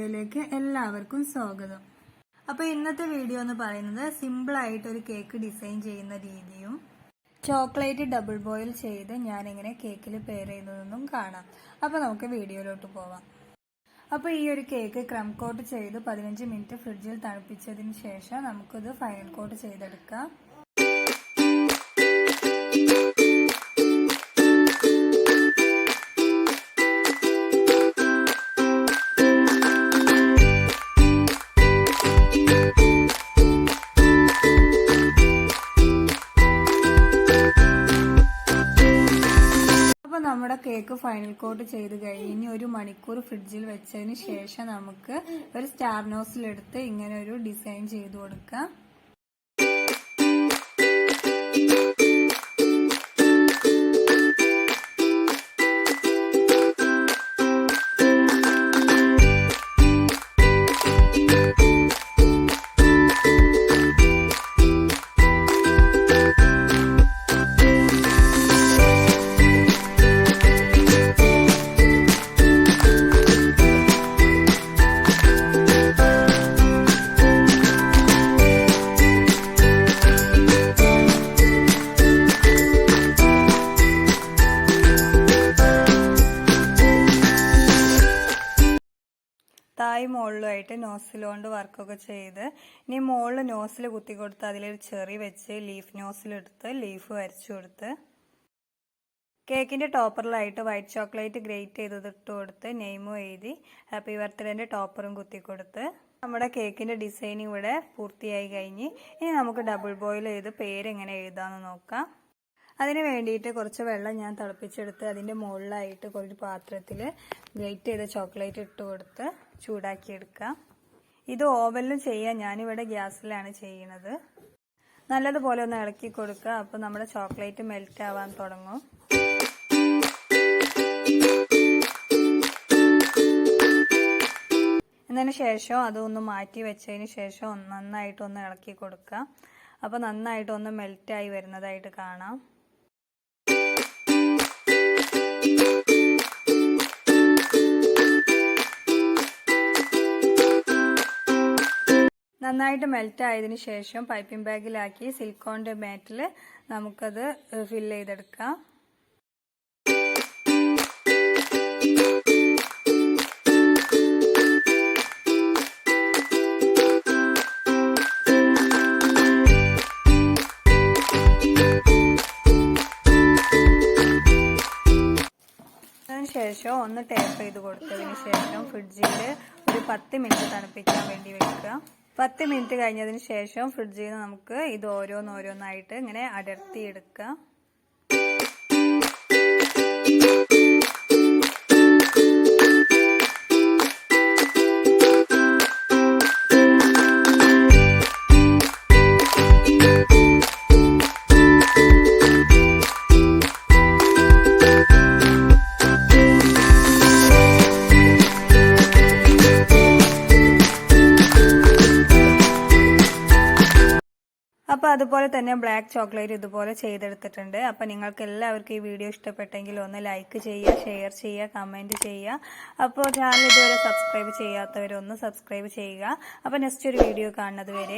വീഡിയോയിലേക്ക് എല്ലാവർക്കും സ്വാഗതം. അപ്പോൾ ഇന്നത്തെ വീഡിയോ എന്ന് പറയുന്നത് സിമ്പിൾ ആയിട്ട് ഒരു കേക്ക് ഡിസൈൻ ചെയ്യുന്ന രീതിയും ചോക്ലേറ്റ് ഡബിൾ ബോയിൽ ചെയ്ത് ഞാൻ എങ്ങനെ കേക്കിൽ പെയർ ചെയ്യുന്നതെന്നും കാണാം. അപ്പോൾ നമുക്ക് വീഡിയോയിലോട്ട് പോവാം. അപ്പോൾ ഈ ഒരു കേക്ക് ക്രം കോട്ട് ചെയ്ത് 15 മിനിറ്റ് ഫ്രിഡ്ജിൽ തണുപ്പിച്ചതിന് ശേഷം നമുക്കിത് ഫൈനൽ കോട്ട് ചെയ്തെടുക്കാം. നമ്മുടെ കേക്ക് ഫൈനൽ കോട്ട് ചെയ്ത് കഴിഞ്ഞ് 1 മണിക്കൂർ ഫ്രിഡ്ജിൽ വെച്ചതിന് ശേഷം നമുക്ക് ഒരു സ്റ്റാർ നോസിലെടുത്ത് ഇങ്ങനെ ഒരു ഡിസൈൻ ചെയ്ത് കൊടുക്കാം. തായ് മുകളിലുമായിട്ട് നോസിൽ കൊണ്ട് വർക്കൊക്കെ ചെയ്ത് ഇനി മുകളിൽ നോസിൽ കുത്തി കൊടുത്ത് അതിലൊരു ചെറി വെച്ച് ലീഫ് നോസിലെടുത്ത് ലീഫ് വരച്ചു കൊടുത്ത് കേക്കിന്റെ ടോപ്പറിലായിട്ട് വൈറ്റ് ചോക്ലേറ്റ് ഗ്രേറ്റ് ചെയ്തിട്ട് കൊടുത്ത് നെയിമും എഴുതി ഹാപ്പി ബർത്ത്ഡേന്റെ ടോപ്പറും കുത്തി കൊടുത്ത് നമ്മുടെ കേക്കിന്റെ ഡിസൈൻ ഇവിടെ പൂർത്തിയായി കഴിഞ്ഞ് ഇനി നമുക്ക് ഡബിൾ ബോയിൽ ചെയ്ത് പേര് എങ്ങനെ എഴുതാമെന്ന് നോക്കാം. അതിന് വേണ്ടിയിട്ട് കുറച്ച് വെള്ളം ഞാൻ തിളപ്പിച്ചെടുത്ത് അതിൻ്റെ മുകളിലായിട്ട് കുറച്ച് പാത്രത്തിൽ ഗ്രേറ്റ് ചെയ്ത ചോക്ലേറ്റ് ഇട്ട് കൊടുത്ത് ചൂടാക്കിയെടുക്കാം. ഇത് ഓവനിലും ചെയ്യാം, ഞാനിവിടെ ഗ്യാസിലാണ് ചെയ്യുന്നത്. നല്ലതുപോലെ ഒന്ന് ഇളക്കി കൊടുക്കുക. അപ്പോൾ നമ്മുടെ ചോക്ലേറ്റ് മെൽറ്റ് ആവാൻ തുടങ്ങും. എന്നതിന് ശേഷം അതൊന്ന് മാറ്റി വെച്ചതിന് ശേഷം നന്നായിട്ടൊന്ന് ഇളക്കി കൊടുക്കുക. അപ്പോൾ നന്നായിട്ടൊന്ന് മെൽറ്റായി വരുന്നതായിട്ട് കാണാം. നന്നായിട്ട് മെൽറ്റ് ആയതിനു ശേഷം പൈപ്പിംഗ് ബാഗിലാക്കി സിലിക്കോണിന്റെ മാറ്റിൽ നമുക്കത് ഫില്ല് ചെയ്തെടുക്കാം. അതിനുശേഷം ഒന്ന് ടേപ്പ് ചെയ്ത് കൊടുത്തതിന് ശേഷം ഫ്രിഡ്ജിൽ ഒരു 10 മിനിറ്റ് തണുപ്പിക്കാൻ വേണ്ടി വെക്കുക. 10 മിനിറ്റ് കഴിഞ്ഞതിന് ശേഷം ഫ്രിഡ്ജിൽ നിന്ന് നമുക്ക് ഇത് ഓരോന്നോരോന്നായിട്ട് ഇങ്ങനെ അടർത്തിയെടുക്കാം. അപ്പോൾ അതുപോലെ തന്നെ ബ്ലാക്ക് ചോക്ലേറ്റ് ഇതുപോലെ ചെയ്തെടുത്തിട്ടുണ്ട്. അപ്പോൾ നിങ്ങൾക്ക് എല്ലാവർക്കും ഈ വീഡിയോ ഇഷ്ടപ്പെട്ടെങ്കിൽ ഒന്ന് ലൈക്ക് ചെയ്യുക, ഷെയർ ചെയ്യുക, കമൻറ്റ് ചെയ്യുക. അപ്പോൾ ചാനൽ ഇതുവരെ സബ്സ്ക്രൈബ് ചെയ്യാത്തവരൊന്ന് സബ്സ്ക്രൈബ് ചെയ്യുക. അപ്പോൾ നെക്സ്റ്റ് ഒരു വീഡിയോ കാണുന്നത് വരെ